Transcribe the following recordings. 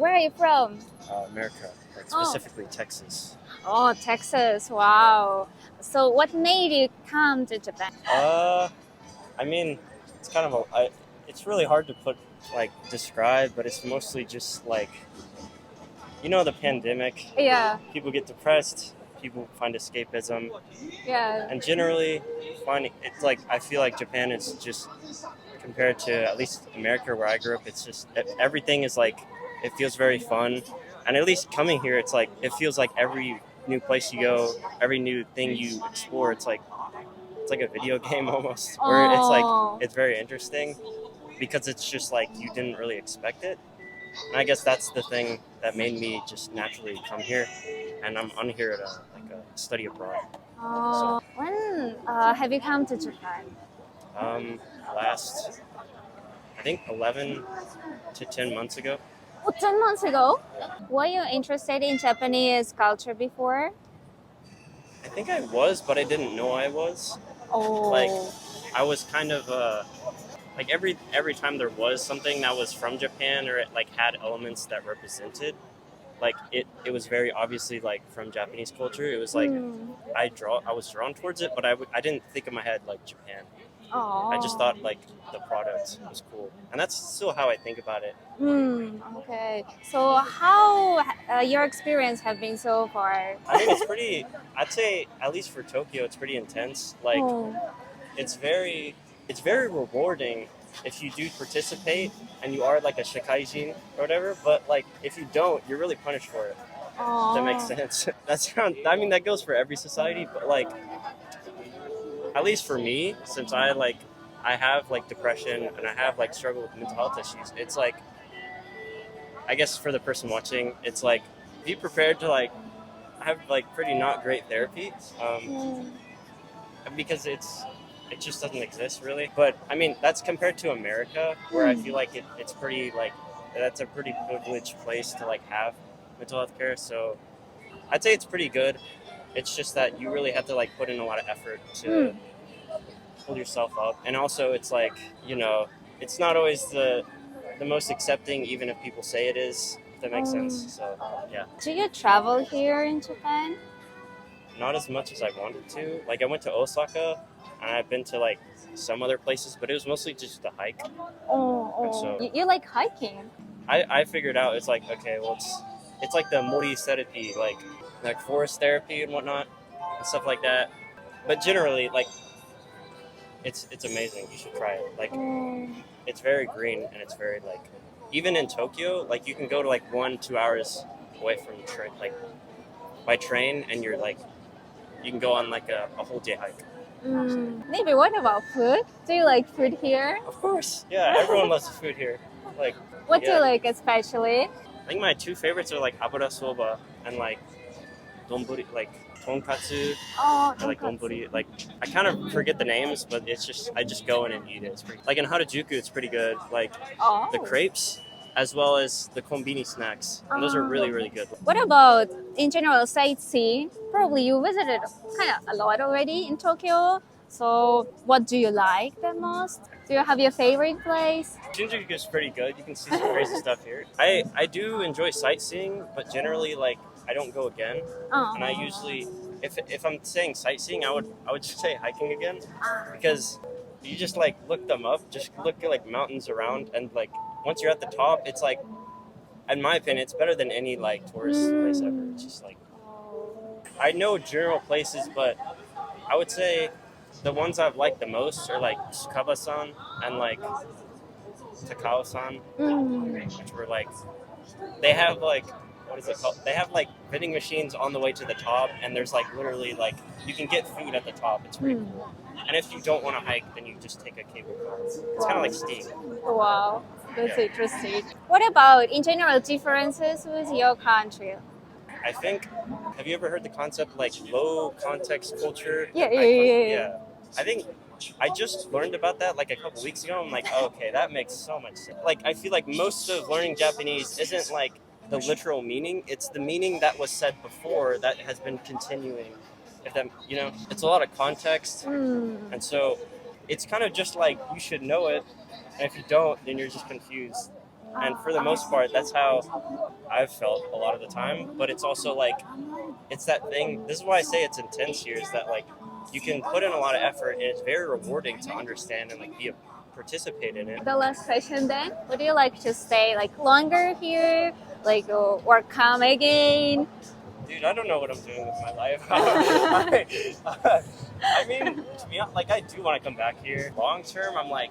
Where are you from? America, like specifically Texas. Oh, Texas. Wow. So what made you come to Japan? I mean, it's kind of it's really hard to describe, but it's mostly just like, the pandemic. Yeah. People get depressed. People find escapism, Yeah. and generally, it's like I feel like Japan is just compared to at least America where I grew up. It's just everything is like it feels very fun, and at least coming here, it's like it feels like every new place you go, every new thing you explore, it's like a video game almost, where it's like it's very interesting because it's just like you didn't really expect it. And I guess that's the thing that made me just naturally come here, and I'm on here at a study abroad. When have you come to Japan? Last I think 11 to 10 months ago. Oh, 10 months ago? Were you interested in Japanese culture before? I think I was, but I didn't know I was. Oh. Like I was kind of like every time there was something that was from Japan or it like had elements that represented like it was very obviously like from Japanese culture. It was like I was drawn towards it, but I didn't think in my head like Japan. I just thought like the product was cool, and that's still how I think about it. Okay. So how your experience have been so far? I mean, it's pretty. I'd say at least for Tokyo, it's pretty intense. Like it's very rewarding if you do participate and you are like a shikaijin or whatever. But like if you don't, you're really punished for it. If that makes sense. I mean, that goes for every society, but like at least for me, since I have like depression and I have like struggle with mental health issues, it's like I guess for the person watching, it's like be prepared to like have like pretty not great therapy, because it just doesn't exist really. But I mean that's compared to America, where I feel like it's pretty like that's a pretty privileged place to like have mental health care. So I'd say it's pretty good. It's just that you really have to like put in a lot of effort to pull yourself up, and also it's like it's not always the most accepting, even if people say it is. If that makes sense. So yeah. Do you travel here in Japan? Not as much as I wanted to. Like I went to Osaka, and I've been to like some other places, but it was mostly just a hike. So, you like hiking? I figured out it's like okay, well it's like the mori therapy, like forest therapy and whatnot and stuff like that. But generally, like it's amazing. You should try it. Like it's very green, and it's very like even in Tokyo, like you can go to like 1-2 hours away from the train, like by train, and you're like you can go on like a whole day hike. Maybe what about food? Do you like food here? Of course, yeah. Everyone loves the food here. Like what do you like especially? I think my two favorites are like abura soba and like donburi, like tonkatsu. Or like donburi. Like I kind of forget the names, but it's just I just go in and eat it. It's pretty, like in Harajuku, it's pretty good. Like the crepes as well as the konbini snacks. And those are really really good. What about in general sightseeing? Probably you visited kind of a lot already in Tokyo. So what do you like the most? Do you have your favorite place? Shinjuku is pretty good. You can see some crazy stuff here. I do enjoy sightseeing, but generally like I don't go again. And I usually if I'm saying sightseeing, I would just say hiking again, because you just like look them up, just look at like mountains around, and like once you're at the top, it's like in my opinion it's better than any like tourist place ever. It's just like I know general places, but I would say the ones I've liked the most are like Tsukaba-san and like Takao-san, which were like they have like what is it called? They have like vending machines on the way to the top, and there's like literally like you can get food at the top. It's pretty cool. And if you don't want to hike, then you just take a cable car. It's kind of like skiing. Wow, that's interesting. What about in general differences with your country? I think, have you ever heard the concept like low context culture? Yeah. I think I just learned about that like a couple weeks ago. I'm like, oh, okay, that makes so much sense. Like, I feel like most of learning Japanese isn't like the literal meaning. It's the meaning that was said before that has been continuing. If that, it's a lot of context. And so it's kind of just like you should know it. And if you don't, then you're just confused. And for the most part, that's how I've felt a lot of the time. But it's also like, it's that thing. This is why I say it's intense here, is that like you can put in a lot of effort and it's very rewarding to understand and like participate in it. The last question then, would you like to stay like longer here, like or come again? Dude, I don't know what I'm doing with my life. I mean, to be honest, like I do want to come back here. Long term, I'm like,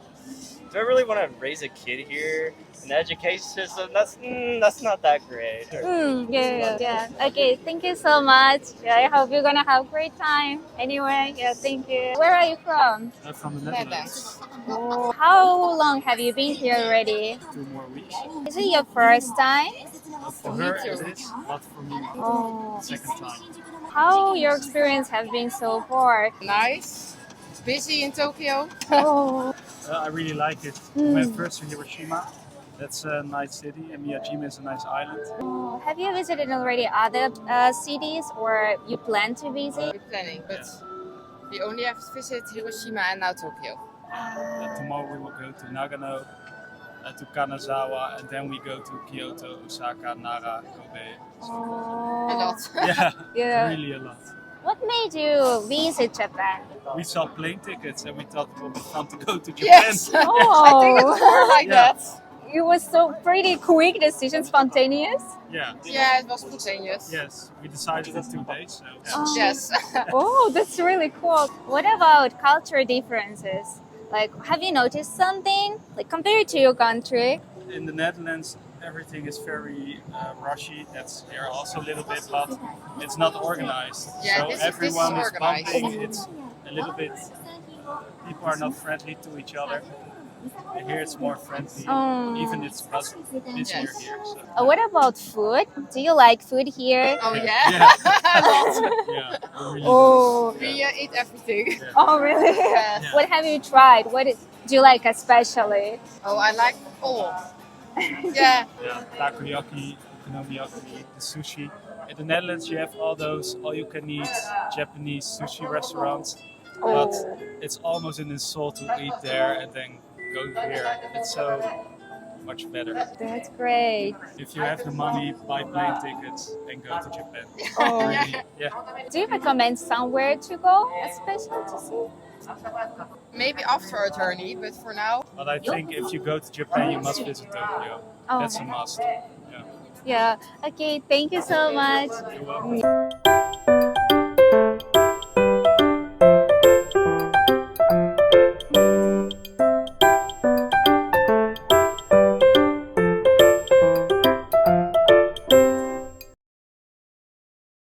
do I really want to raise a kid here? An education system, that's not that great. Yeah. Okay, thank you so much. Yeah, I hope you're gonna have a great time. Anyway, yeah, thank you. Where are you from? From the Netherlands. Oh, how long have you been here already? 2 more weeks. Is it your first time? For her it is, but for me, second time. How your experience have been so far? Nice. Busy in Tokyo. Oh, I really like it. We went first to Hiroshima. That's a nice city, and Miyajima is a nice island. have you visited already other cities, or you plan to visit? We're planning, but we only have visited Hiroshima and now Tokyo. Tomorrow we will go to Nagano, to Kanazawa, and then we go to Kyoto, Osaka, Nara, Kobe. A lot. Yeah. Really a lot. What made you visit Japan? We saw plane tickets and we thought it would be fun to go to Japan. Yes. I think it's more like that. It was so pretty quick decision, spontaneous. Yeah. Yeah, it was spontaneous. Yes, we decided in 2 days. So. Yes. Oh, that's really cool. What about cultural differences? Like, have you noticed something? Like, compared to your country? In the Netherlands, everything is very rushy. That's here also a little bit, but it's not organized. Yeah, so this everyone is is organized. bumping. It's a little bit. People are not friendly to each other. And here it's more friendly. Even it's busier here. So. What about food? Do you like food here? Oh yeah. Yeah. A lot. Yeah. Really Oh, We eat everything. Yeah. oh really? Yes. What have you tried? Do you like especially? Oh, I like all. Yeah. Yeah, takoyaki, okonomiyaki, the sushi. In the Netherlands, you have all those all-you-can-eat Japanese sushi restaurants, but it's almost an insult to eat there and then go here. It's so much better. That's great. If you have the money, buy plane tickets and go to Japan. Oh, Really, yeah. do you recommend somewhere to go, especially to see? Maybe after our journey, but for now. But I think if you go to Japan, you must visit Tokyo. Oh. That's a must. Yeah. Yeah. Okay. Thank you so much. You're welcome.